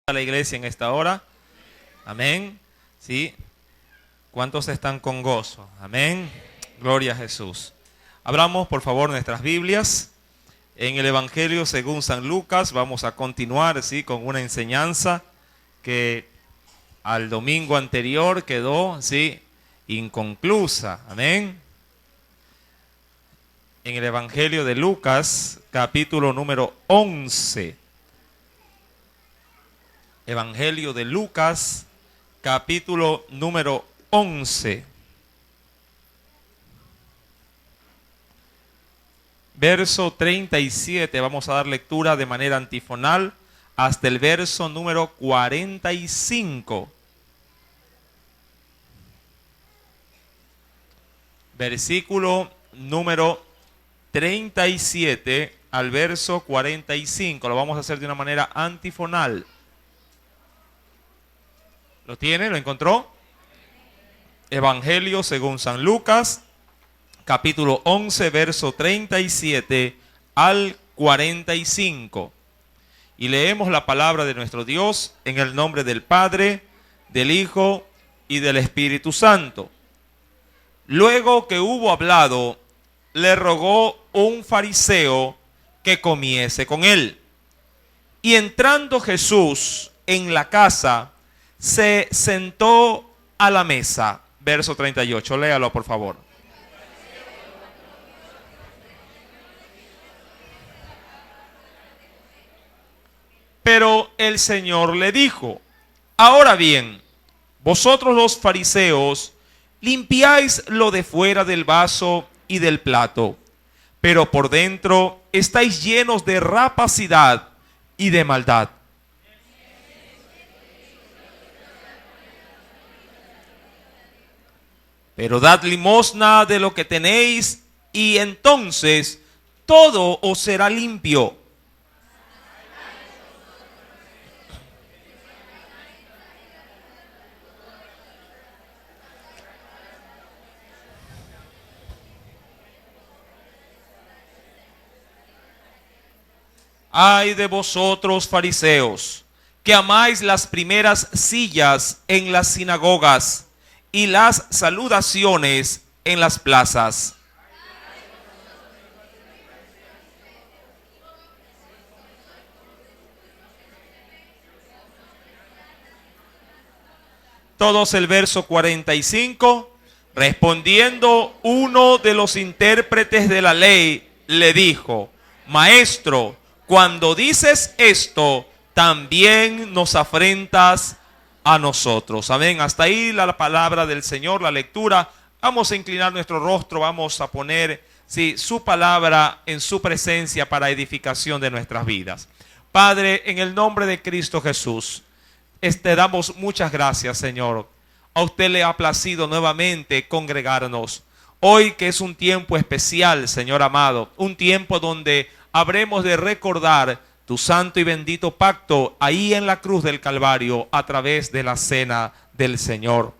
a la iglesia en esta hora. Amén. ¿Sí? ¿Cuántos están con gozo? Amén. Gloria a Jesús. Abramos por favor nuestras Biblias en el Evangelio según San Lucas. Vamos a continuar, ¿sí?, con una enseñanza que al domingo anterior quedó, ¿sí?, inconclusa. Amén. En el Evangelio de Lucas, capítulo número 11. Evangelio de Lucas, capítulo número 11. Verso 37, vamos a dar lectura de manera antifonal hasta el verso número 45. Versículo número 37 al verso 45. Lo vamos a hacer de una manera antifonal. ¿Lo tiene? ¿Lo encontró? Evangelio según San Lucas, capítulo 11, verso 37 al 45. Y leemos la palabra de nuestro Dios en el nombre del Padre, del Hijo y del Espíritu Santo. Luego que hubo hablado, le rogó un fariseo que comiese con él. Y entrando Jesús en la casa, se sentó a la mesa. Verso 38, léalo por favor. Pero el Señor le dijo: ahora bien, vosotros los fariseos limpiáis lo de fuera del vaso y del plato, pero por dentro estáis llenos de rapacidad y de maldad. Pero dad limosna de lo que tenéis, y entonces todo os será limpio. Ay de vosotros, fariseos, que amáis las primeras sillas en las sinagogas y las saludaciones en las plazas. Todos el verso 45. Respondiendo uno de los intérpretes de la ley, le dijo: Maestro, cuando dices esto, también nos afrentas a nosotros. Amén. Hasta ahí la palabra del Señor, la lectura. Vamos a inclinar nuestro rostro, vamos a poner, sí, su palabra en su presencia para edificación de nuestras vidas. Padre, en el nombre de Cristo Jesús, te damos muchas gracias, Señor. A usted le ha placido nuevamente congregarnos. Hoy que es un tiempo especial, Señor amado, un tiempo donde habremos de recordar tu santo y bendito pacto ahí en la cruz del Calvario a través de la cena del Señor.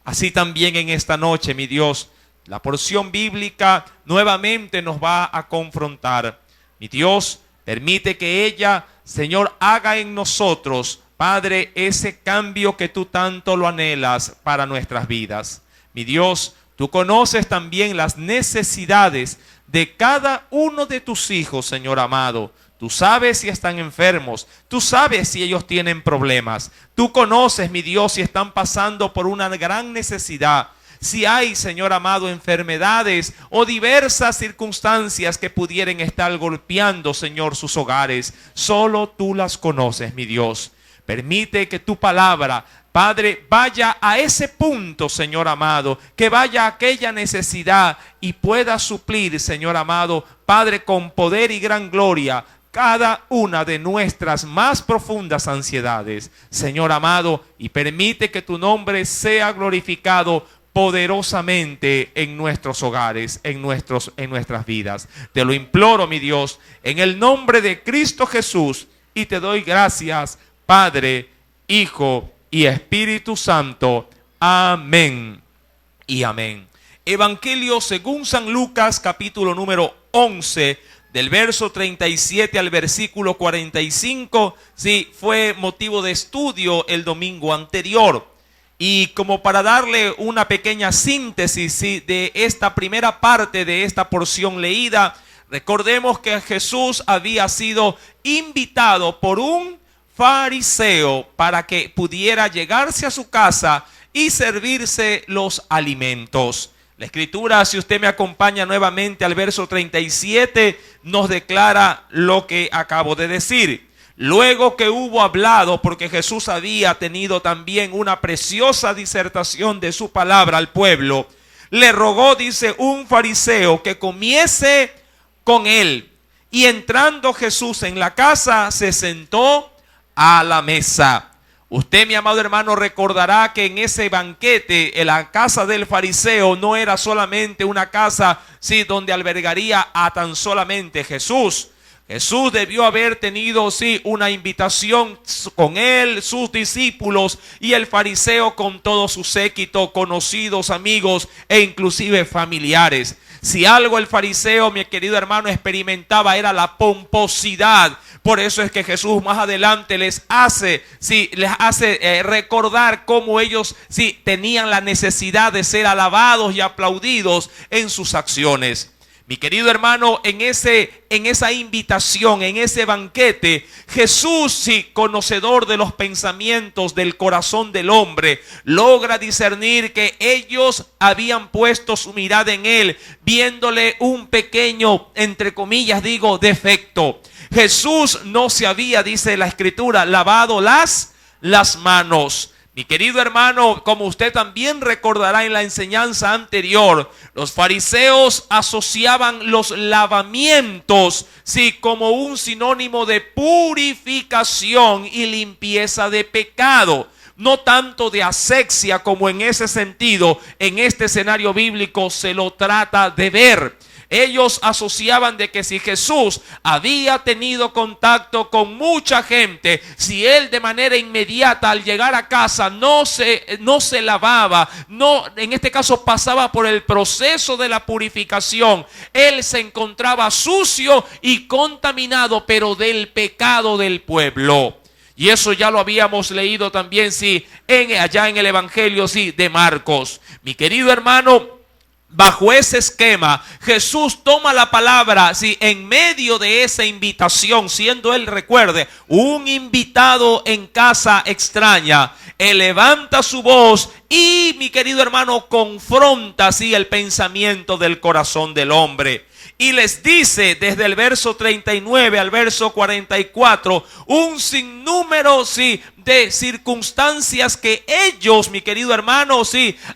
Así también en esta noche, mi Dios, la porción bíblica nuevamente nos va a confrontar. Mi Dios, permite que ella, Señor, haga en nosotros, Padre, ese cambio que tú tanto lo anhelas para nuestras vidas. Mi Dios, tú conoces también las necesidades de cada uno de tus hijos, Señor amado. Tú sabes si están enfermos, tú sabes si ellos tienen problemas. Tú conoces, mi Dios, si están pasando por una gran necesidad. Si hay, Señor amado, enfermedades o diversas circunstancias que pudieran estar golpeando, Señor, sus hogares. Solo tú las conoces, mi Dios. Permite que tu palabra, Padre, vaya a ese punto, Señor amado, que vaya a aquella necesidad y pueda suplir, Señor amado, Padre, con poder y gran gloria, cada una de nuestras más profundas ansiedades, Señor amado, y permite que tu nombre sea glorificado poderosamente en nuestros hogares, en nuestras vidas. Te lo imploro, mi Dios, en el nombre de Cristo Jesús, y te doy gracias, Padre, Hijo y Espíritu Santo. Amén y amén. Evangelio según San Lucas, capítulo número 11, del verso 37 al versículo 45, sí, fue motivo de estudio el domingo anterior. Y como para darle una pequeña síntesis, sí, de esta primera parte de esta porción leída, recordemos que Jesús había sido invitado por un fariseo para que pudiera llegarse a su casa y servirse los alimentos. La escritura, si usted me acompaña nuevamente al verso 37, nos declara lo que acabo de decir. Luego que hubo hablado, porque Jesús había tenido también una preciosa disertación de su palabra al pueblo, le rogó, dice, un fariseo que comiese con él. Y entrando Jesús en la casa, se sentó a la mesa. Usted, mi amado hermano, recordará que en ese banquete, en la casa del fariseo, no era solamente una casa, sí, donde albergaría a tan solamente Jesús. Jesús debió haber tenido, sí, una invitación con él, sus discípulos y el fariseo con todo su séquito, conocidos, amigos e inclusive familiares. Si algo el fariseo, mi querido hermano, experimentaba era la pomposidad. Por eso es que Jesús más adelante les hace recordar cómo ellos tenían la necesidad de ser alabados y aplaudidos en sus acciones. Mi querido hermano, en esa invitación, en ese banquete, Jesús, conocedor de los pensamientos del corazón del hombre, logra discernir que ellos habían puesto su mirada en él, viéndole un pequeño, entre comillas digo, defecto. Jesús no se había, dice la escritura, lavado las manos. Mi querido hermano, como usted también recordará en la enseñanza anterior, los fariseos asociaban los lavamientos, como un sinónimo de purificación y limpieza de pecado. No tanto de asepsia como en ese sentido, en este escenario bíblico se lo trata de ver. Ellos asociaban de que si Jesús había tenido contacto con mucha gente, si él de manera inmediata al llegar a casa no se lavaba, en este caso pasaba por el proceso de la purificación, él se encontraba sucio y contaminado, pero del pecado del pueblo. Y eso ya lo habíamos leído también, allá en el Evangelio, de Marcos. Mi querido hermano, bajo ese esquema, Jesús toma la palabra, en medio de esa invitación, siendo él, recuerde, un invitado en casa extraña. Él levanta su voz y, mi querido hermano, confronta, el pensamiento del corazón del hombre. Y les dice desde el verso 39 al verso 44 un sinnúmero, de circunstancias que ellos, mi querido hermano,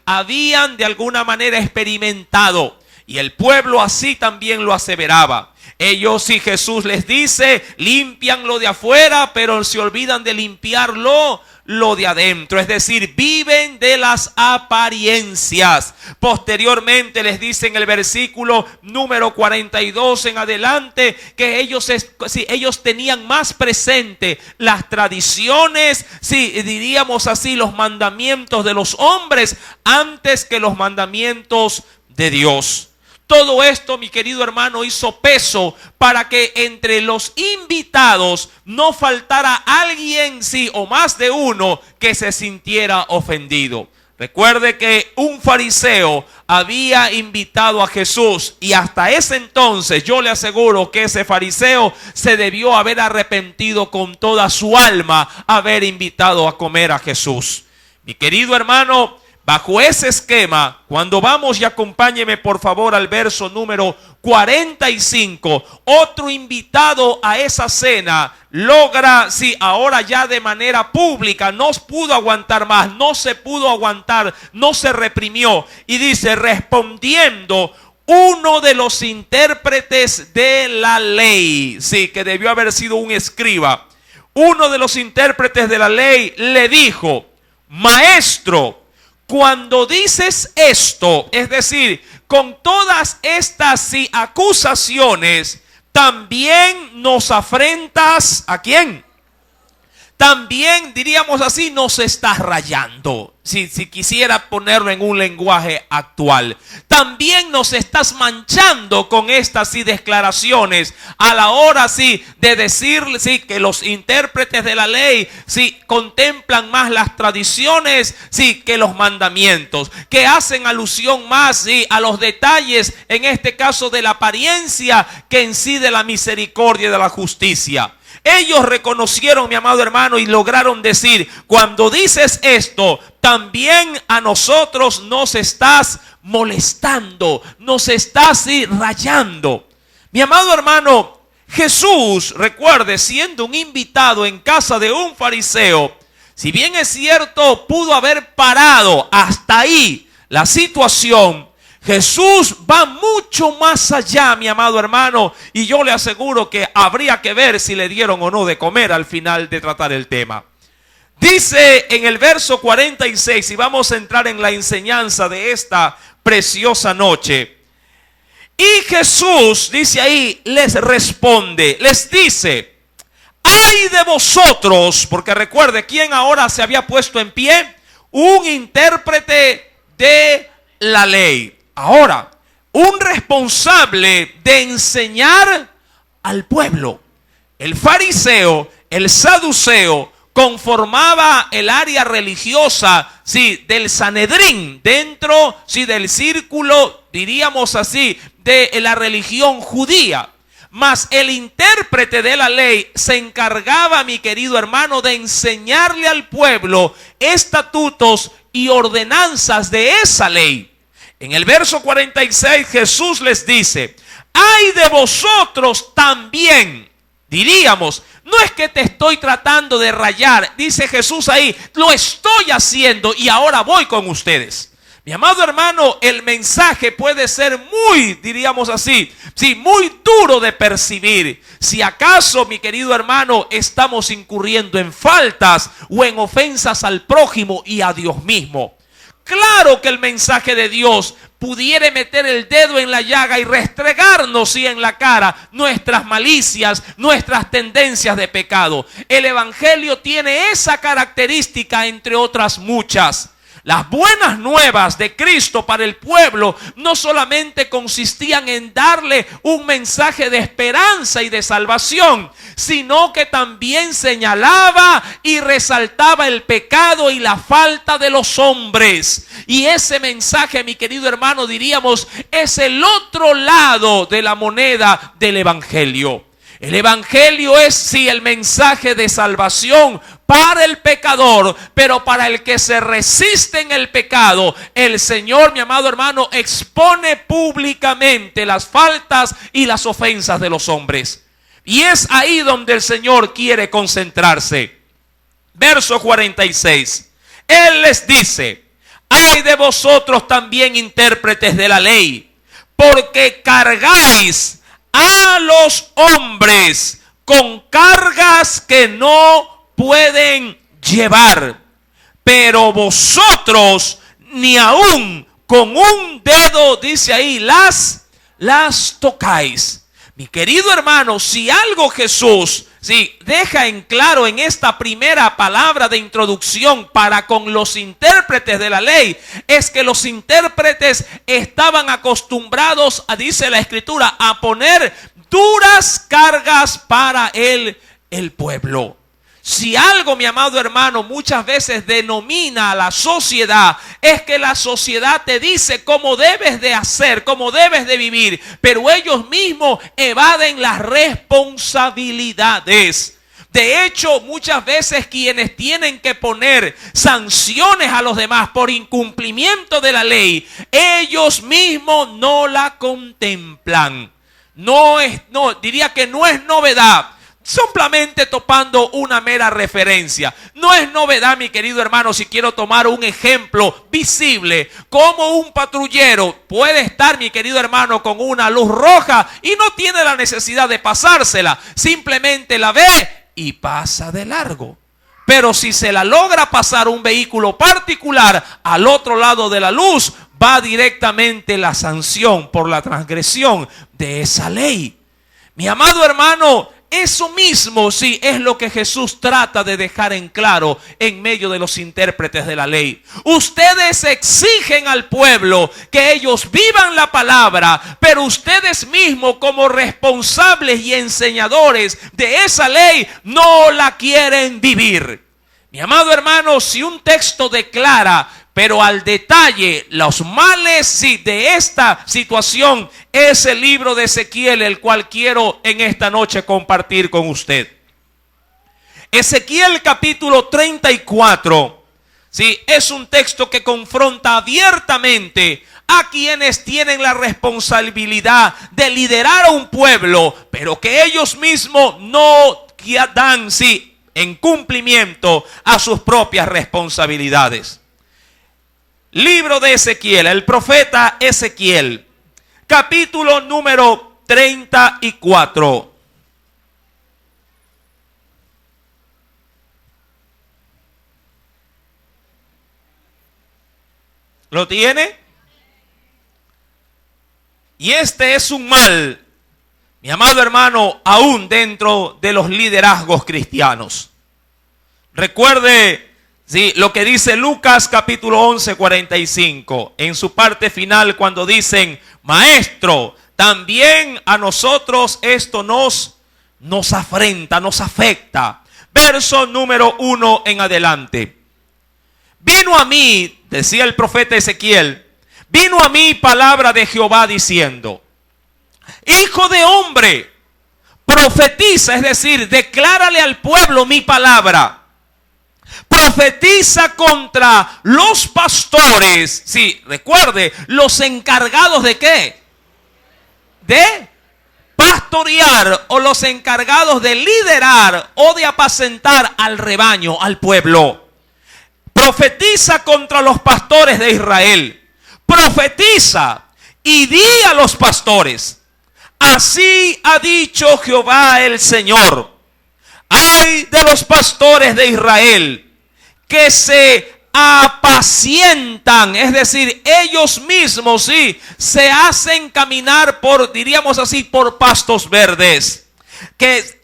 habían de alguna manera experimentado. Y el pueblo así también lo aseveraba. Ellos, Jesús les dice, limpian lo de afuera, pero se olvidan de limpiarlo lo de adentro, es decir, viven de las apariencias. Posteriormente les dice en el versículo número 42 en adelante que ellos tenían más presente las tradiciones, diríamos así, los mandamientos de los hombres antes que los mandamientos de Dios. Todo esto, mi querido hermano, hizo peso para que entre los invitados no faltara alguien, o más de uno, que se sintiera ofendido. Recuerde que un fariseo había invitado a Jesús y hasta ese entonces yo le aseguro que ese fariseo se debió haber arrepentido con toda su alma haber invitado a comer a Jesús. Mi querido hermano, bajo ese esquema, cuando vamos y acompáñeme por favor al verso número 45, otro invitado a esa cena logra, ahora ya de manera pública, no pudo aguantar más, no se pudo aguantar, no se reprimió. Y dice, respondiendo uno de los intérpretes de la ley, que debió haber sido un escriba, uno de los intérpretes de la ley le dijo, maestro, cuando dices esto, es decir, con todas estas acusaciones, también nos afrentas, ¿a quién? también diríamos así, nos estás rayando. Si quisiera ponerlo en un lenguaje actual, también nos estás manchando con estas declaraciones a la hora de decir que los intérpretes de la ley contemplan más las tradiciones que los mandamientos, que hacen alusión más a los detalles, en este caso de la apariencia, que en sí de la misericordia y de la justicia. Ellos reconocieron, mi amado hermano, y lograron decir: cuando dices esto, también a nosotros nos estás molestando, nos estás rayando. Mi amado hermano, Jesús, recuerde, siendo un invitado en casa de un fariseo, si bien es cierto, pudo haber parado hasta ahí la situación, Jesús va mucho más allá, mi amado hermano, y yo le aseguro que habría que ver si le dieron o no de comer al final de tratar el tema. Dice en el verso 46, y vamos a entrar en la enseñanza de esta preciosa noche. Y Jesús, dice ahí, les responde, les dice: ¡ay de vosotros! Porque recuerde, ¿quién ahora se había puesto en pie? Un intérprete de la ley. Ahora, un responsable de enseñar al pueblo. El fariseo, el saduceo, conformaba el área religiosa, del Sanedrín, dentro, del círculo, diríamos así, de la religión judía. Mas el intérprete de la ley se encargaba, mi querido hermano, de enseñarle al pueblo estatutos y ordenanzas de esa ley. En el verso 46 Jesús les dice: ¡ay de vosotros también! Diríamos, no es que te estoy tratando de rayar, dice Jesús ahí, lo estoy haciendo y ahora voy con ustedes. Mi amado hermano, el mensaje puede ser muy, diríamos así, muy duro de percibir. Si acaso, mi querido hermano, estamos incurriendo en faltas o en ofensas al prójimo y a Dios mismo. Claro que el mensaje de Dios pudiera meter el dedo en la llaga y restregarnos en la cara nuestras malicias, nuestras tendencias de pecado. El evangelio tiene esa característica, entre otras muchas. Las buenas nuevas de Cristo para el pueblo no solamente consistían en darle un mensaje de esperanza y de salvación, sino que también señalaba y resaltaba el pecado y la falta de los hombres. Y ese mensaje, mi querido hermano, diríamos, es el otro lado de la moneda del evangelio. El evangelio es el mensaje de salvación para el pecador, pero para el que se resiste en el pecado, el Señor, mi amado hermano, expone públicamente las faltas y las ofensas de los hombres. Y es ahí donde el Señor quiere concentrarse. Verso 46. Él les dice: ¡ay de vosotros también, intérpretes de la ley! Porque cargáis a los hombres con cargas que no pueden llevar, pero vosotros ni aún con un dedo, dice ahí, las tocáis. Mi querido hermano, si algo Jesús deja en claro en esta primera palabra de introducción para con los intérpretes de la ley, es que los intérpretes estaban acostumbrados, dice la Escritura, a poner duras cargas para el pueblo. Si algo, mi amado hermano, muchas veces denomina a la sociedad, es que la sociedad te dice cómo debes de hacer, cómo debes de vivir, pero ellos mismos evaden las responsabilidades. De hecho, muchas veces quienes tienen que poner sanciones a los demás por incumplimiento de la ley, ellos mismos no la contemplan. Diría que no es novedad. Simplemente topando una mera referencia. No es novedad, mi querido hermano, si quiero tomar un ejemplo visible, como un patrullero puede estar, mi querido hermano, con una luz roja y no tiene la necesidad de pasársela. Simplemente la ve y pasa de largo. Pero si se la logra pasar un vehículo particular al otro lado de la luz, va directamente la sanción por la transgresión de esa ley. Mi amado hermano, eso mismo sí es lo que Jesús trata de dejar en claro en medio de los intérpretes de la ley. Ustedes exigen al pueblo que ellos vivan la palabra, pero ustedes mismos como responsables y enseñadores de esa ley no la quieren vivir. Mi amado hermano, si un texto declara pero al detalle los males sí, de esta situación, es el libro de Ezequiel, el cual quiero en esta noche compartir con usted. Ezequiel capítulo 34, sí, es un texto que confronta abiertamente a quienes tienen la responsabilidad de liderar a un pueblo, pero que ellos mismos no dan sí, en cumplimiento a sus propias responsabilidades. Libro de Ezequiel, el profeta Ezequiel, capítulo número 34. ¿Lo tiene? Y este es un mal, mi amado hermano, aún dentro de los liderazgos cristianos. Recuerde sí, lo que dice Lucas capítulo 11, 45, en su parte final cuando dicen, maestro, también a nosotros esto nos afrenta, nos afecta. Verso número 1 en adelante. Vino a mí, decía el profeta Ezequiel, vino a mí palabra de Jehová diciendo, hijo de hombre, profetiza, es decir, declárale al pueblo mi palabra. Profetiza contra los pastores. Sí, recuerde, los encargados de ¿qué? De pastorear o los encargados de liderar o de apacentar al rebaño, al pueblo. Profetiza contra los pastores de Israel. Profetiza y di a los pastores. Así ha dicho Jehová el Señor. Ay de los pastores de Israel que se apacientan, es decir, ellos mismos sí se hacen caminar por, diríamos así, por pastos verdes. Que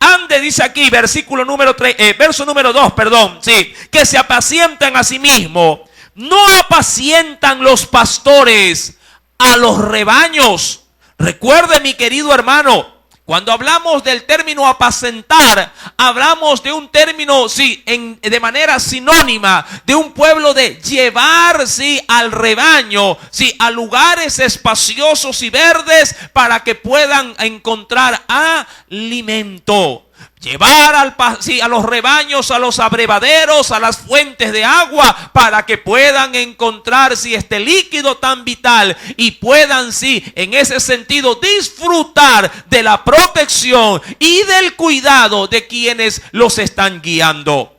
ande, dice aquí, versículo número 3, verso número 2, perdón, sí, que se apacientan a sí mismos. No apacientan los pastores a los rebaños. Recuerde, mi querido hermano, cuando hablamos del término apacentar, hablamos de un término, sí, de manera sinónima, de un pueblo de llevar, sí, al rebaño, sí, a lugares espaciosos y verdes para que puedan encontrar alimento. Llevar a los rebaños, a los abrevaderos, a las fuentes de agua para que puedan encontrar este líquido tan vital y puedan en ese sentido disfrutar de la protección y del cuidado de quienes los están guiando.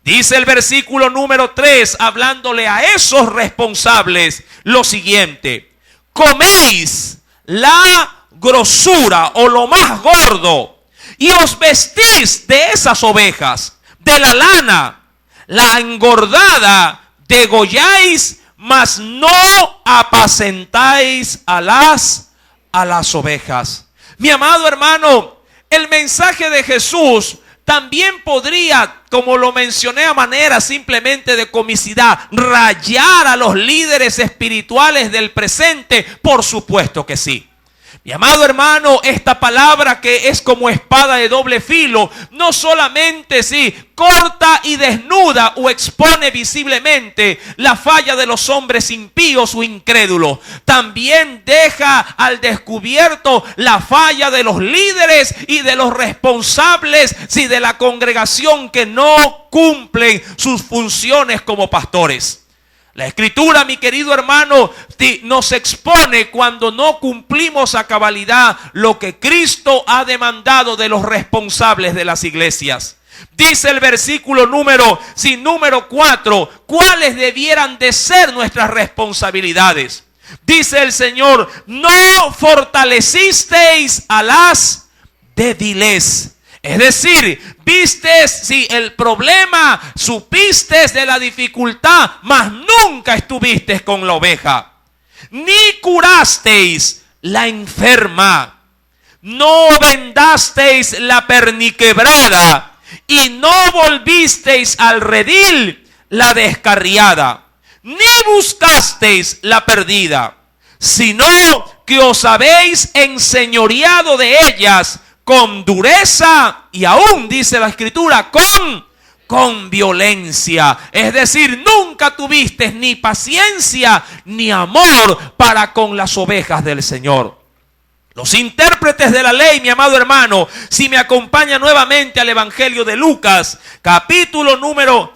Dice el versículo número 3, hablándole a esos responsables, lo siguiente: coméis la grosura o lo más gordo y os vestís de esas ovejas, de la lana, la engordada degolláis, mas no apacentáis a las ovejas. Mi amado hermano, el mensaje de Jesús también podría, como lo mencioné a manera simplemente de comicidad, rayar a los líderes espirituales del presente. Por supuesto que sí. Mi amado hermano, esta palabra que es como espada de doble filo, no solamente corta y desnuda o expone visiblemente la falla de los hombres impíos o incrédulos, también deja al descubierto la falla de los líderes y de los responsables de la congregación que no cumplen sus funciones como pastores. La Escritura, mi querido hermano, nos expone cuando no cumplimos a cabalidad lo que Cristo ha demandado de los responsables de las iglesias. Dice el versículo número 4, ¿cuáles debieran de ser nuestras responsabilidades? Dice el Señor, no fortalecisteis a las débiles. Es decir, vistes el problema, supistes de la dificultad, mas nunca estuviste con la oveja. Ni curasteis la enferma. no vendasteis la perniquebrada, y no volvisteis al redil la descarriada, ni buscasteis la perdida, sino que os habéis enseñoreado de ellas con dureza y aún, dice la Escritura, con violencia. Es decir, nunca tuviste ni paciencia ni amor para con las ovejas del Señor. Los intérpretes de la ley, mi amado hermano, si me acompaña nuevamente al Evangelio de Lucas, capítulo número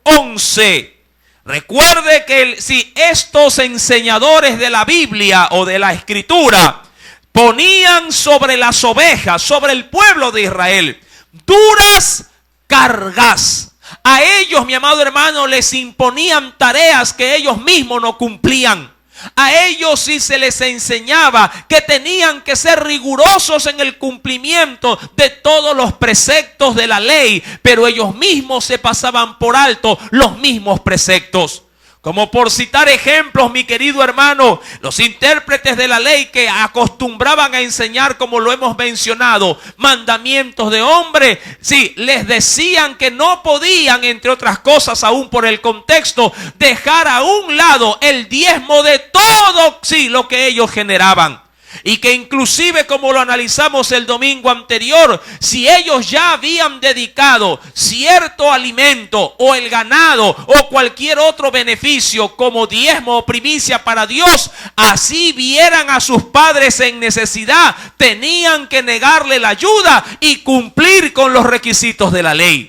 11. Recuerde que estos enseñadores de la Biblia o de la Escritura ponían sobre las ovejas, sobre el pueblo de Israel, duras cargas. A ellos, mi amado hermano, les imponían tareas que ellos mismos no cumplían. A ellos sí se les enseñaba que tenían que ser rigurosos en el cumplimiento de todos los preceptos de la ley, pero ellos mismos se pasaban por alto los mismos preceptos. Como por citar ejemplos, mi querido hermano, los intérpretes de la ley que acostumbraban a enseñar, como lo hemos mencionado, mandamientos de hombre, sí, les decían que no podían, entre otras cosas, aún por el contexto, dejar a un lado el diezmo de todo, sí, lo que ellos generaban. Y que inclusive, como lo analizamos el domingo anterior, si ellos ya habían dedicado cierto alimento o el ganado o cualquier otro beneficio como diezmo o primicia para Dios, así vieran a sus padres en necesidad, tenían que negarle la ayuda y cumplir con los requisitos de la ley.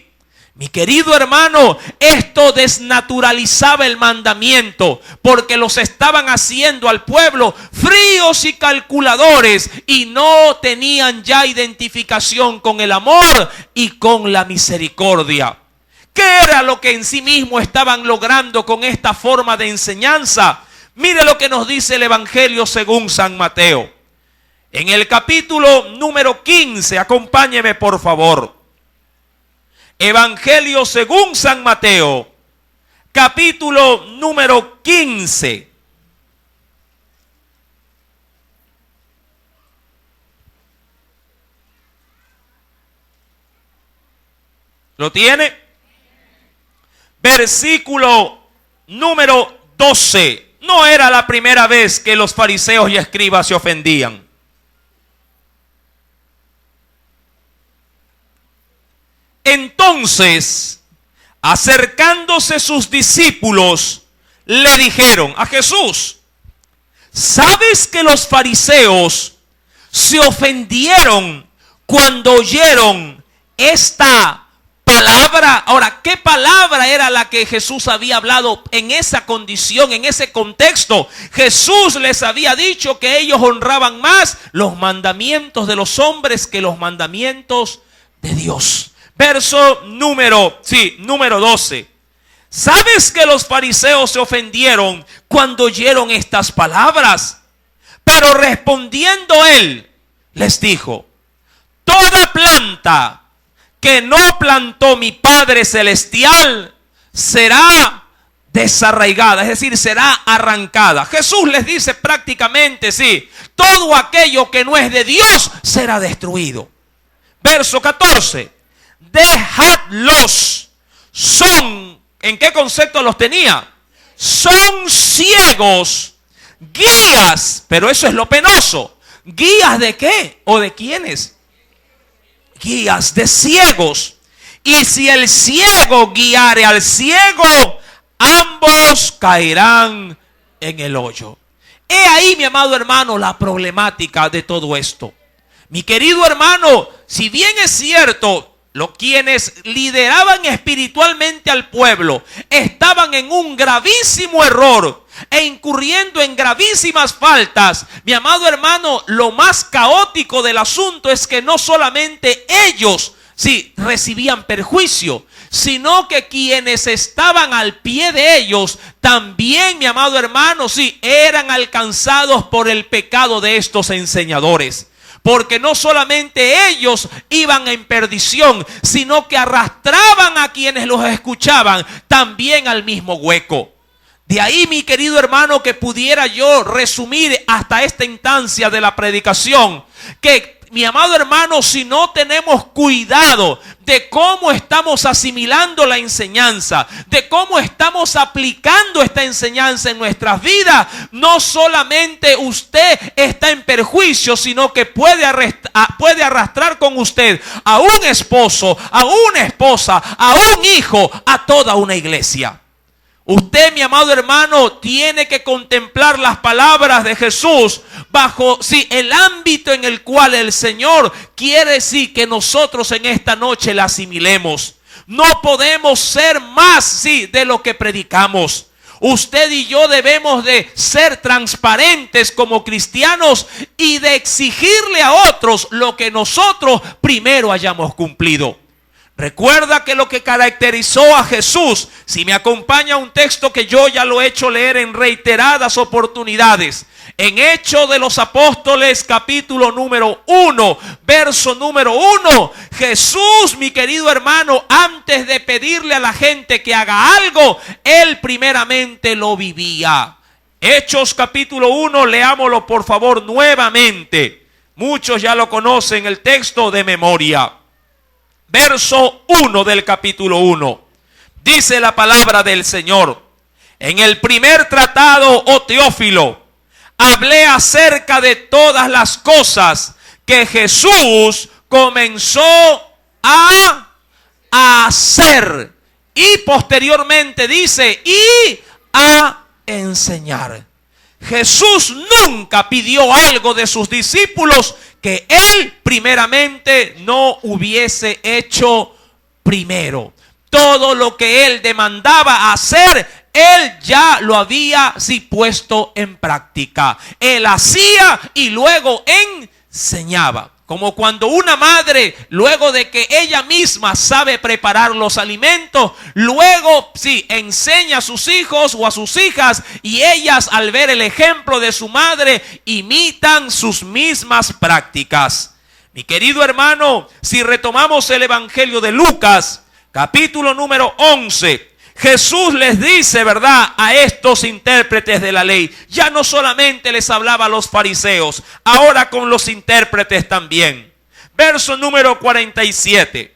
Mi querido hermano, esto desnaturalizaba el mandamiento, porque los estaban haciendo al pueblo fríos y calculadores y no tenían ya identificación con el amor y con la misericordia. ¿Qué era lo que en sí mismo estaban logrando con esta forma de enseñanza? Mire lo que nos dice el Evangelio según San Mateo. En el capítulo número 15, acompáñeme por favor. Evangelio según San Mateo, capítulo número 15. ¿Lo tiene? Versículo número 12. No era la primera vez que los fariseos y escribas se ofendían. Entonces, acercándose sus discípulos, le dijeron a Jesús: ¿sabes que los fariseos se ofendieron cuando oyeron esta palabra? Ahora, ¿qué palabra era la que Jesús había hablado en esa condición, en ese contexto? Jesús les había dicho que ellos honraban más los mandamientos de los hombres que los mandamientos de Dios. Verso número 12. ¿Sabes que los fariseos se ofendieron cuando oyeron estas palabras? Pero respondiendo él, les dijo: toda planta que no plantó mi Padre Celestial será desarraigada, es decir, será arrancada. Jesús les dice prácticamente, sí, todo aquello que no es de Dios será destruido. Verso 14. Dejadlos. Son, ¿en qué concepto los tenía? Son ciegos, guías, pero eso es lo penoso. ¿Guías de qué? ¿O de quiénes? Guías de ciegos. Y si el ciego guiare al ciego, ambos caerán en el hoyo. He ahí, mi amado hermano, la problemática de todo esto. Mi querido hermano, si bien es cierto, quienes lideraban espiritualmente al pueblo estaban en un gravísimo error e incurriendo en gravísimas faltas, mi amado hermano, lo más caótico del asunto es que no solamente ellos recibían perjuicio, sino que quienes estaban al pie de ellos también, mi amado hermano, eran alcanzados por el pecado de estos enseñadores. Porque no solamente ellos iban en perdición, sino que arrastraban a quienes los escuchaban también al mismo hueco. De ahí, mi querido hermano, que pudiera yo resumir hasta esta instancia de la predicación, que mi amado hermano, si no tenemos cuidado de cómo estamos asimilando la enseñanza, de cómo estamos aplicando esta enseñanza en nuestras vidas, no solamente usted está en perjuicio, sino que puede arrastrar con usted a un esposo, a una esposa, a un hijo, a toda una iglesia. Usted, mi amado hermano, tiene que contemplar las palabras de Jesús bajo el ámbito en el cual el Señor quiere que nosotros en esta noche la asimilemos. No podemos ser más de lo que predicamos. Usted y yo debemos de ser transparentes como cristianos y de exigirle a otros lo que nosotros primero hayamos cumplido. Recuerda que lo que caracterizó a Jesús, si me acompaña un texto que yo ya lo he hecho leer en reiteradas oportunidades, en Hechos de los Apóstoles, capítulo número 1, verso número 1, Jesús, mi querido hermano, antes de pedirle a la gente que haga algo, él primeramente lo vivía. Hechos capítulo 1, leámoslo por favor nuevamente. Muchos ya lo conocen el texto de memoria. Verso 1 del capítulo 1. Dice la palabra del Señor: en el primer tratado, oh Teófilo, hablé acerca de todas las cosas que Jesús comenzó a hacer. Y posteriormente dice, y a enseñar. Jesús nunca pidió algo de sus discípulos que él primeramente no hubiese hecho primero. Todo lo que él demandaba hacer, él ya lo había puesto en práctica. Él hacía y luego enseñaba. Como cuando una madre, luego de que ella misma sabe preparar los alimentos, luego enseña a sus hijos o a sus hijas, y ellas al ver el ejemplo de su madre imitan sus mismas prácticas. Mi querido hermano, si retomamos el Evangelio de Lucas, capítulo número 11, Jesús les dice, ¿verdad?, a estos intérpretes de la ley. Ya no solamente les hablaba a los fariseos, ahora con los intérpretes también. Verso número 47.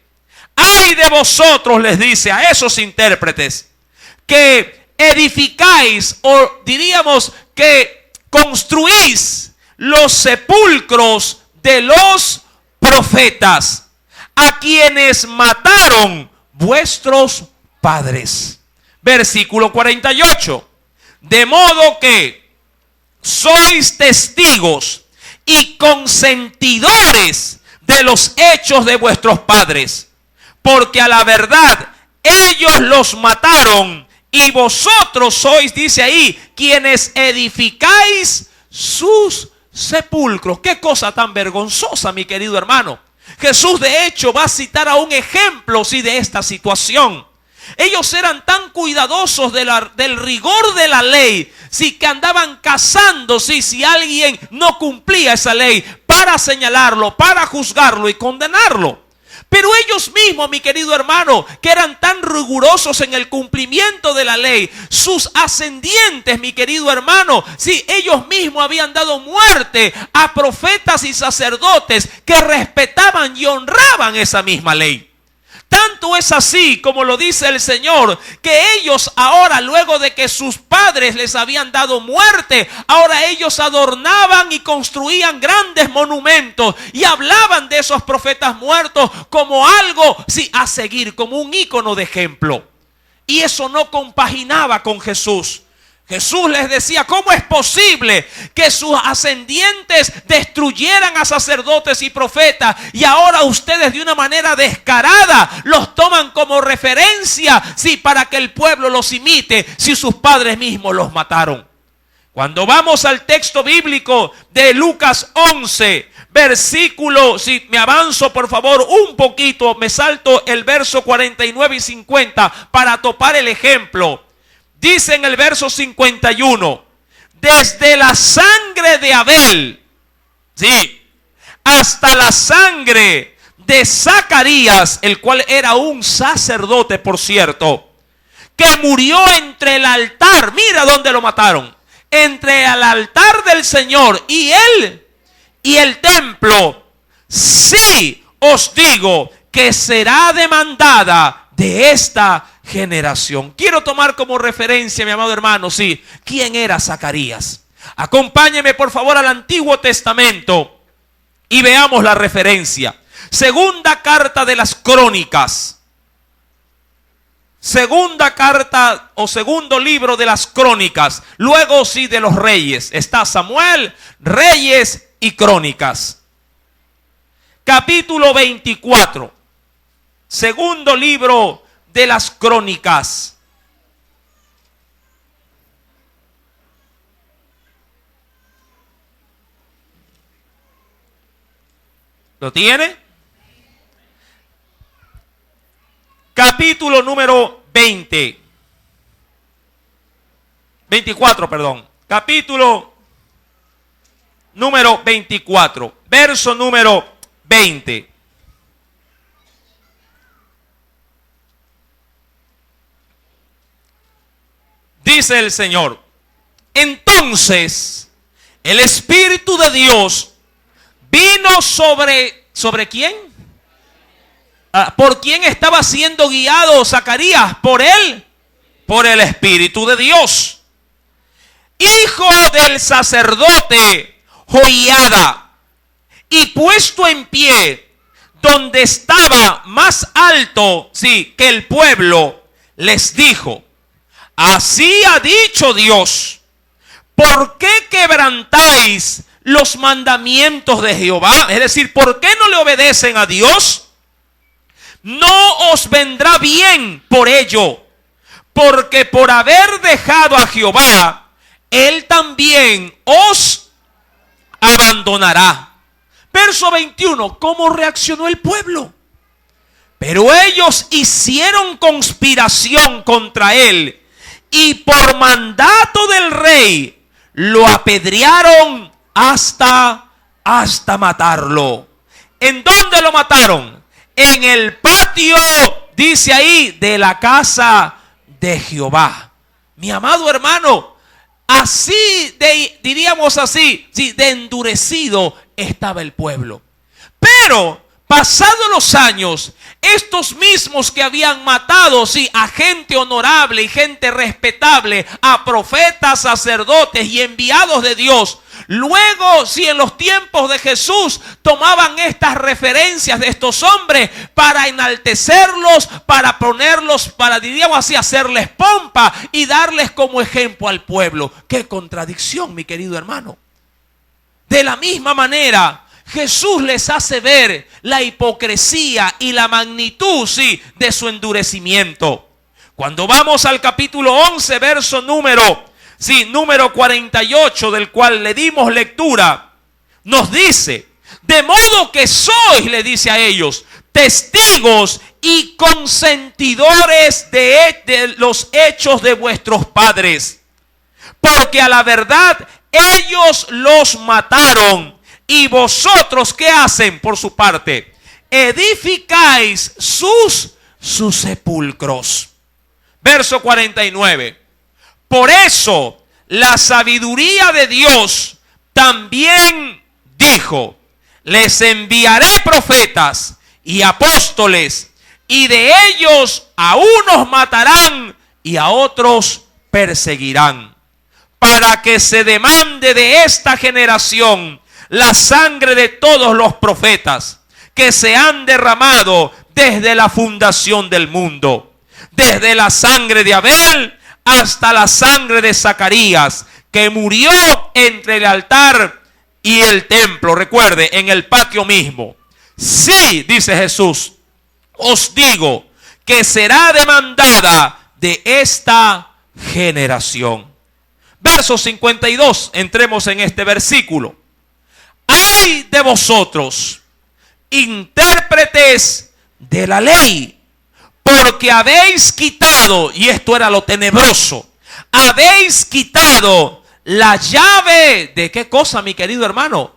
¡Ay de vosotros!, les dice a esos intérpretes, que edificáis, o diríamos que construís los sepulcros de los profetas, a quienes mataron vuestros padres. Versículo 48. De modo que sois testigos y consentidores de los hechos de vuestros padres, porque a la verdad ellos los mataron, y vosotros sois, dice ahí, quienes edificáis sus sepulcros. Qué cosa tan vergonzosa, mi querido hermano. Jesús de hecho va a citar a un ejemplo de esta situación. Ellos eran tan cuidadosos del rigor de la ley, que andaban cazando si alguien no cumplía esa ley, para señalarlo, para juzgarlo y condenarlo. Pero ellos mismos, mi querido hermano, que eran tan rigurosos en el cumplimiento de la ley, sus ascendientes, mi querido hermano, ellos mismos habían dado muerte a profetas y sacerdotes que respetaban y honraban esa misma ley. Tanto es así, como lo dice el Señor, que ellos ahora, luego de que sus padres les habían dado muerte, ahora ellos adornaban y construían grandes monumentos y hablaban de esos profetas muertos como algo a seguir, como un ícono de ejemplo. Y eso no compaginaba con Jesús. Jesús les decía, ¿cómo es posible que sus ascendientes destruyeran a sacerdotes y profetas, y ahora ustedes de una manera descarada los toman como referencia, para que el pueblo los imite, si sus padres mismos los mataron? Cuando vamos al texto bíblico de Lucas 11, versículo, me avanzo por favor un poquito, me salto el verso 49 y 50 para topar el ejemplo. Dice en el verso 51, desde la sangre de Abel, hasta la sangre de Zacarías, el cual era un sacerdote, por cierto, que murió entre el altar. Mira dónde lo mataron. Entre el altar del Señor y el templo. Sí os digo que será demandada de esta generación. Quiero tomar como referencia, mi amado hermano, sí, ¿quién era Zacarías? Acompáñeme por favor al Antiguo Testamento y veamos la referencia. Segunda carta de las Crónicas. Segunda carta o segundo libro de las Crónicas. Luego sí de los Reyes. Está Samuel, Reyes y Crónicas. Capítulo 24. Segundo libro de las Crónicas. ¿Lo tiene? Capítulo número 24, perdón. Capítulo número 24, verso número 20. Dice el Señor: entonces el Espíritu de Dios vino ¿sobre quién? ¿Por quién estaba siendo guiado Zacarías? Por él, por el Espíritu de Dios. Hijo del sacerdote Joiada, y puesto en pie donde estaba más alto, sí, que el pueblo, les dijo: así ha dicho Dios, ¿por qué quebrantáis los mandamientos de Jehová? Es decir, ¿por qué no le obedecen a Dios? No os vendrá bien por ello, porque por haber dejado a Jehová, Él también os abandonará. Verso 21, ¿cómo reaccionó el pueblo? Pero ellos hicieron conspiración contra él y por mandato del rey lo apedrearon hasta matarlo. ¿En dónde lo mataron? En el patio, dice ahí, de la casa de Jehová. Mi amado hermano, así diríamos así, sí, de endurecido estaba el pueblo. Pero pasados los años, estos mismos que habían matado, sí, a gente honorable y gente respetable, a profetas, sacerdotes y enviados de Dios, luego, sí, en los tiempos de Jesús, tomaban estas referencias de estos hombres para enaltecerlos, para ponerlos, para, diríamos así, hacerles pompa y darles como ejemplo al pueblo. ¡Qué contradicción, mi querido hermano! De la misma manera, Jesús les hace ver la hipocresía y la magnitud, sí, de su endurecimiento. Cuando vamos al capítulo 11, verso número 48, del cual le dimos lectura, nos dice: de modo que sois, le dice a ellos, testigos y consentidores de los hechos de vuestros padres, porque a la verdad ellos los mataron. Y vosotros, ¿qué hacen por su parte? Edificáis sus sepulcros. Verso 49. Por eso la sabiduría de Dios también dijo: les enviaré profetas y apóstoles, y de ellos a unos matarán y a otros perseguirán, para que se demande de esta generación la sangre de todos los profetas que se han derramado desde la fundación del mundo, desde la sangre de Abel hasta la sangre de Zacarías, que murió entre el altar y el templo. Recuerde, en el patio mismo. Sí, dice Jesús, os digo que será demandada de esta generación. Verso 52, entremos en este versículo. ¡Ay de vosotros, intérpretes de la ley! Porque habéis quitado, y esto era lo tenebroso, habéis quitado la llave de ¿qué cosa, mi querido hermano?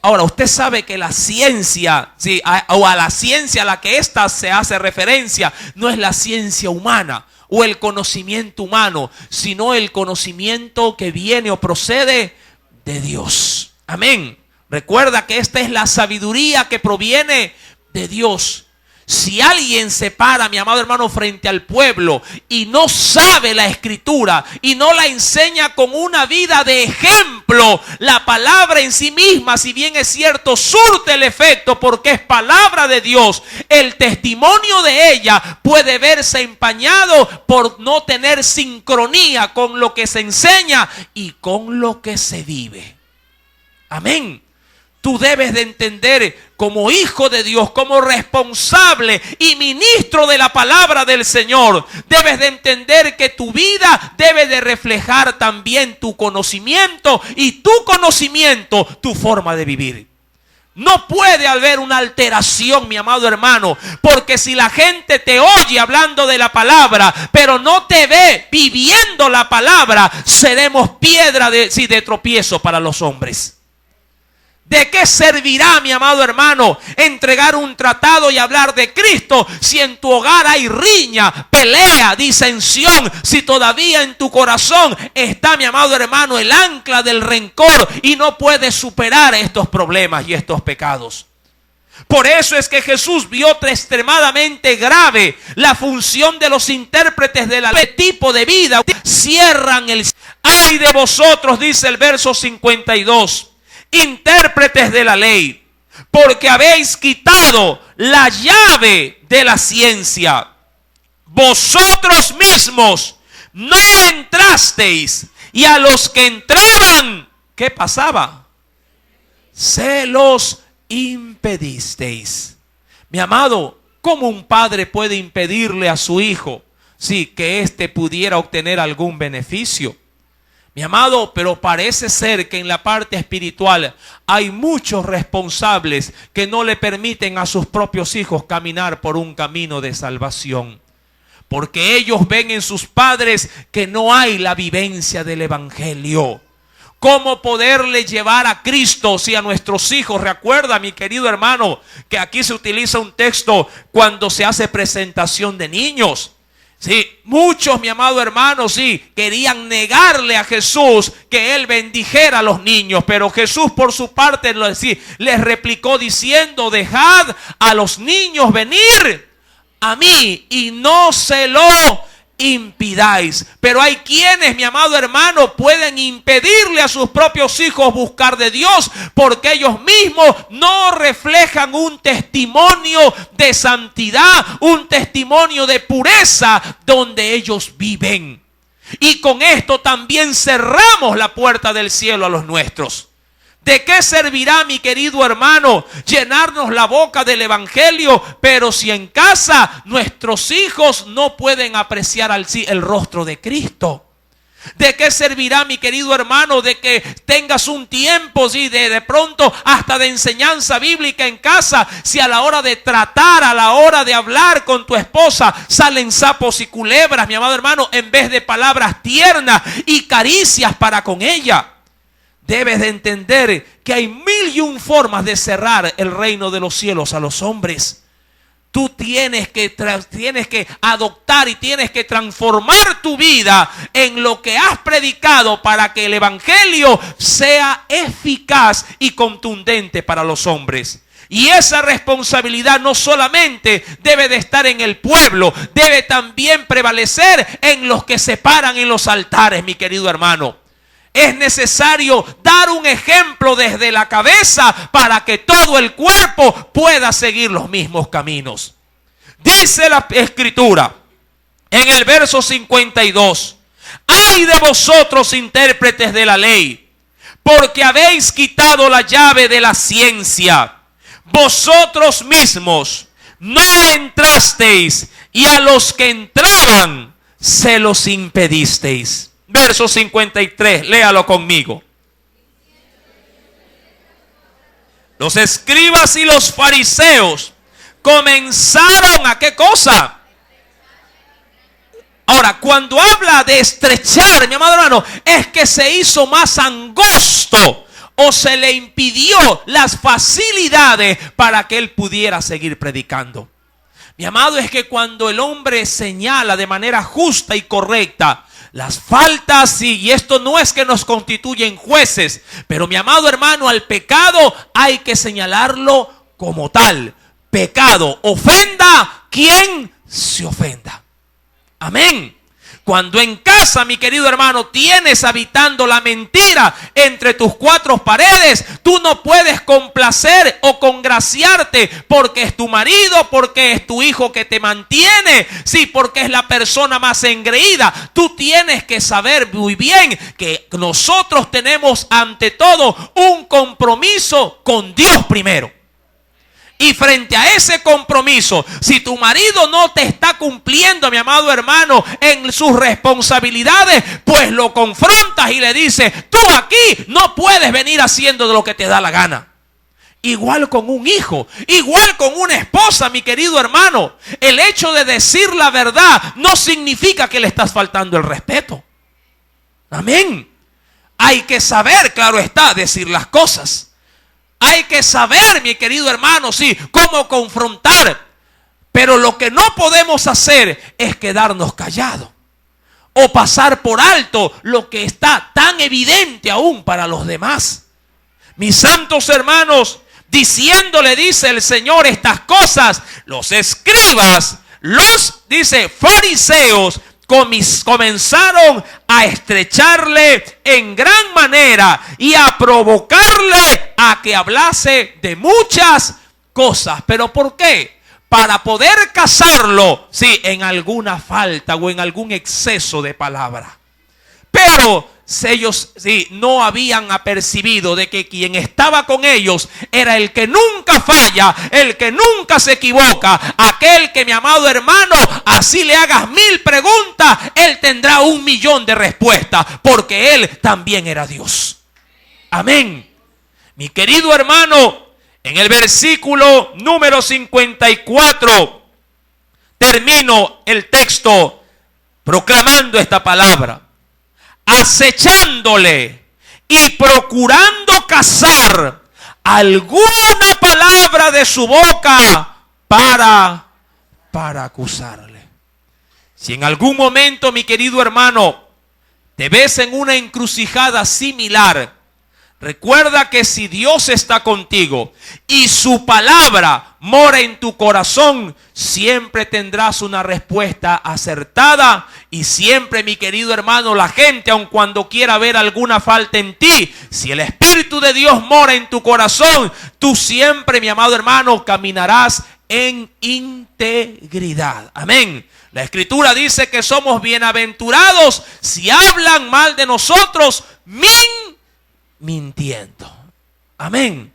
Ahora, usted sabe que la ciencia, sí, o a la ciencia a la que ésta se hace referencia, no es la ciencia humana o el conocimiento humano, sino el conocimiento que viene o procede de Dios. Amén. Recuerda que esta es la sabiduría que proviene de Dios. Si alguien se para, mi amado hermano, frente al pueblo y no sabe la escritura y no la enseña con una vida de ejemplo, la palabra en sí misma, si bien es cierto, surte el efecto porque es palabra de Dios, el testimonio de ella puede verse empañado por no tener sincronía con lo que se enseña y con lo que se vive. Amén. Tú debes de entender como hijo de Dios, como responsable y ministro de la palabra del Señor. Debes de entender que tu vida debe de reflejar también tu conocimiento y tu conocimiento, tu forma de vivir. No puede haber una alteración, mi amado hermano, porque si la gente te oye hablando de la palabra, pero no te ve viviendo la palabra, seremos piedra de tropiezo para los hombres. ¿De qué servirá, mi amado hermano, entregar un tratado y hablar de Cristo si en tu hogar hay riña, pelea, disensión? Si todavía en tu corazón está, mi amado hermano, el ancla del rencor y no puedes superar estos problemas y estos pecados. Por eso es que Jesús vio extremadamente grave la función de los intérpretes de la ley. ¿Qué tipo de vida cierran el... Ay de vosotros, dice el verso 52. Intérpretes de la ley, porque habéis quitado la llave de la ciencia. Vosotros mismos no entrasteis, y a los que entraban, ¿qué pasaba? Se los impedisteis. Mi amado, ¿cómo un padre puede impedirle a su hijo, sí, que éste pudiera obtener algún beneficio? Mi amado, pero parece ser que en la parte espiritual hay muchos responsables que no le permiten a sus propios hijos caminar por un camino de salvación. Porque ellos ven en sus padres que no hay la vivencia del evangelio. ¿Cómo poderle llevar a Cristo si a nuestros hijos? Recuerda, mi querido hermano, que aquí se utiliza un texto cuando se hace presentación de niños. Sí, muchos, mi amado hermano, sí, querían negarle a Jesús que él bendijera a los niños, pero Jesús por su parte les replicó diciendo: dejad a los niños venir a mí y no se lo impidáis. Pero hay quienes, mi amado hermano, pueden impedirle a sus propios hijos buscar de Dios porque ellos mismos no reflejan un testimonio de santidad, un testimonio de pureza donde ellos viven. Y con esto también cerramos la puerta del cielo a los nuestros. ¿De qué servirá, mi querido hermano, llenarnos la boca del evangelio, pero si en casa nuestros hijos no pueden apreciar el rostro de Cristo? ¿De qué servirá, mi querido hermano, de que tengas un tiempo, sí, de pronto hasta de enseñanza bíblica en casa, si a la hora de tratar, a la hora de hablar con tu esposa salen sapos y culebras, mi amado hermano, en vez de palabras tiernas y caricias para con ella? Debes de entender que hay 1001 formas de cerrar el reino de los cielos a los hombres. Tú tienes que adoptar y tienes que transformar tu vida en lo que has predicado para que el evangelio sea eficaz y contundente para los hombres. Y esa responsabilidad no solamente debe de estar en el pueblo, debe también prevalecer en los que se paran en los altares, mi querido hermano. Es necesario dar un ejemplo desde la cabeza para que todo el cuerpo pueda seguir los mismos caminos. Dice la Escritura en el verso 52: ¡ay de vosotros, intérpretes de la ley! Porque habéis quitado la llave de la ciencia. Vosotros mismos no entrasteis, y a los que entraban se los impedisteis. Verso 53, léalo conmigo. Los escribas y los fariseos comenzaron a ¿qué cosa? Ahora, cuando habla de estrechar, mi amado hermano, es que se hizo más angosto o se le impidió las facilidades para que él pudiera seguir predicando. Mi amado, es que cuando el hombre señala de manera justa y correcta las faltas, y esto no es que nos constituyen jueces, pero mi amado hermano, al pecado hay que señalarlo como tal. Pecado, ofenda quien se ofenda. Amén. Cuando en casa, mi querido hermano, tienes habitando la mentira entre tus cuatro paredes, tú no puedes complacer o congraciarte porque es tu marido, porque es tu hijo que te mantiene, sí, porque es la persona más engreída. Tú tienes que saber muy bien que nosotros tenemos ante todo un compromiso con Dios primero. Y frente a ese compromiso, si tu marido no te está cumpliendo, mi amado hermano, en sus responsabilidades, pues lo confrontas y le dices: tú aquí no puedes venir haciendo de lo que te da la gana. Igual con un hijo, igual con una esposa, mi querido hermano. El hecho de decir la verdad no significa que le estás faltando el respeto. Amén. Hay que saber, claro está, decir las cosas. Hay que saber, mi querido hermano, sí, cómo confrontar. Pero lo que no podemos hacer es quedarnos callados o pasar por alto lo que está tan evidente aún para los demás. Mis santos hermanos, diciéndole, dice el Señor, estas cosas, los escribas, dice, fariseos, comenzaron a estrecharle en gran manera y a provocarle a que hablase de muchas cosas. ¿Pero por qué? Para poder casarlo, sí, en alguna falta o en algún exceso de palabra. Pero ellos sí no habían apercibido de que quien estaba con ellos era el que nunca falla, el que nunca se equivoca, aquel que, mi amado hermano, así le hagas 1000 preguntas, él tendrá 1.000.000 de respuestas, porque él también era Dios. Amén. Mi querido hermano, en el versículo número 54 termino el texto proclamando esta palabra: acechándole y procurando cazar alguna palabra de su boca para acusarle. Si en algún momento, mi querido hermano, te ves en una encrucijada similar, recuerda que si Dios está contigo y su palabra mora en tu corazón, siempre tendrás una respuesta acertada. Y siempre, mi querido hermano, la gente, aun cuando quiera ver alguna falta en ti, si el Espíritu de Dios mora en tu corazón, tú siempre, mi amado hermano, caminarás en integridad. Amén. La Escritura dice que somos bienaventurados si hablan mal de nosotros mintiendo. Amén.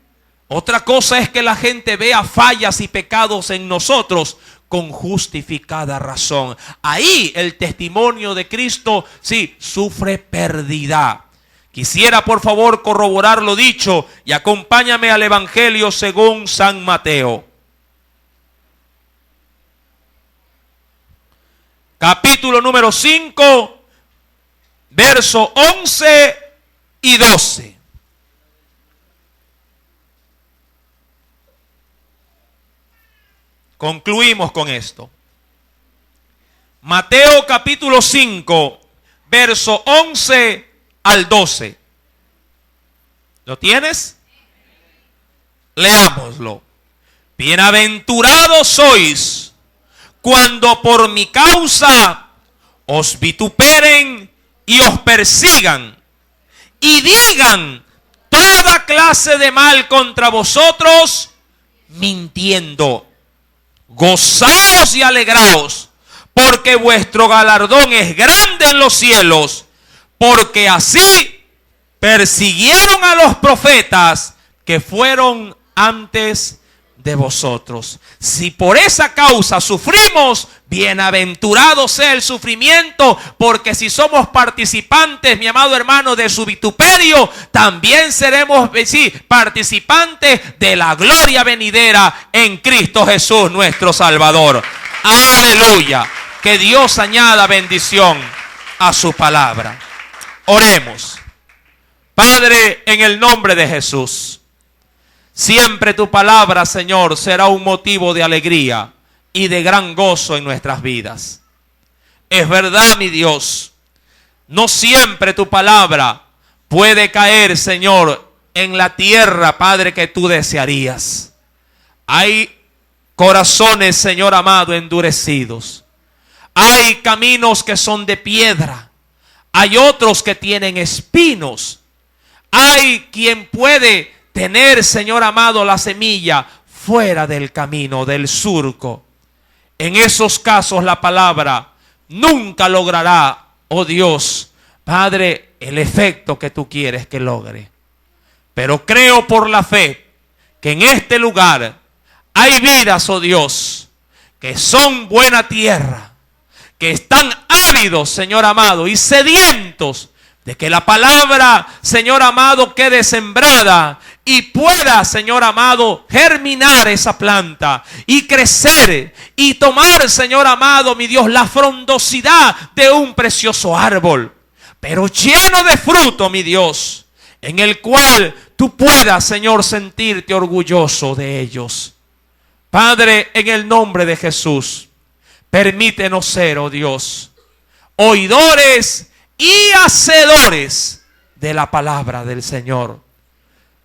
Otra cosa es que la gente vea fallas y pecados en nosotros con justificada razón. Ahí el testimonio de Cristo sí sufre pérdida. Quisiera por favor corroborar lo dicho y acompáñame al Evangelio según San Mateo. Capítulo número 5, verso 11 y 12. Concluimos con esto. Mateo capítulo 5, verso 11 al 12. ¿Lo tienes? Leámoslo. Bienaventurados sois cuando por mi causa os vituperen y os persigan y digan toda clase de mal contra vosotros, mintiendo. Gozaos y alegraos, porque vuestro galardón es grande en los cielos, porque así persiguieron a los profetas que fueron antes de vosotros. Si por esa causa sufrimos, bienaventurado sea el sufrimiento, porque si somos participantes, mi amado hermano, de su vituperio, también seremos participantes de la gloria venidera en Cristo Jesús nuestro Salvador. Aleluya. Que Dios añada bendición a su palabra. Oremos. Padre, en el nombre de Jesús, siempre tu palabra, Señor, será un motivo de alegría y de gran gozo en nuestras vidas. Es verdad, mi Dios, no siempre tu palabra puede caer, Señor, en la tierra, Padre, que tú desearías. Hay corazones, Señor amado, endurecidos. Hay caminos que son de piedra. Hay otros que tienen espinos. Hay quien puede tener, Señor amado, la semilla fuera del camino, del surco. En esos casos la palabra nunca logrará, oh Dios, Padre, el efecto que tú quieres que logre. Pero creo por la fe que en este lugar hay vidas, oh Dios, que son buena tierra, que están ávidos, Señor amado, y sedientos de que la palabra, Señor amado, quede sembrada y pueda, Señor amado, germinar esa planta y crecer y tomar, Señor amado, mi Dios, la frondosidad de un precioso árbol, pero lleno de fruto, mi Dios, en el cual tú puedas, Señor, sentirte orgulloso de ellos. Padre, en el nombre de Jesús, permítenos ser, oh Dios, oidores y hacedores de la palabra del Señor,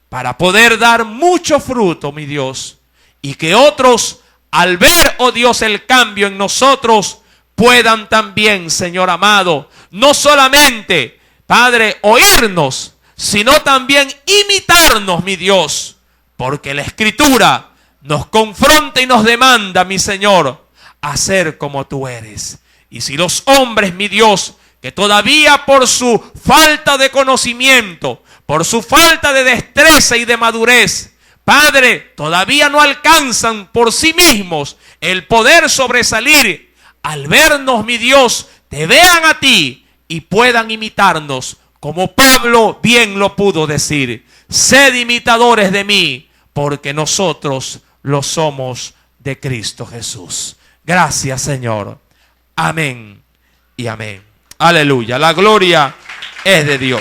para poder dar mucho fruto, mi Dios, y que otros, al ver, oh Dios, el cambio en nosotros, puedan también, Señor amado, no solamente, Padre, oírnos, sino también imitarnos, mi Dios, porque la Escritura nos confronta y nos demanda, mi Señor, a ser como tú eres. Y si los hombres, mi Dios, que todavía por su falta de conocimiento, por su falta de destreza y de madurez, Padre, todavía no alcanzan por sí mismos el poder sobresalir, al vernos, mi Dios, te vean a ti y puedan imitarnos, como Pablo bien lo pudo decir: sed imitadores de mí, porque nosotros lo somos de Cristo Jesús. Gracias, Señor. Amén y amén. Aleluya. La gloria es de Dios.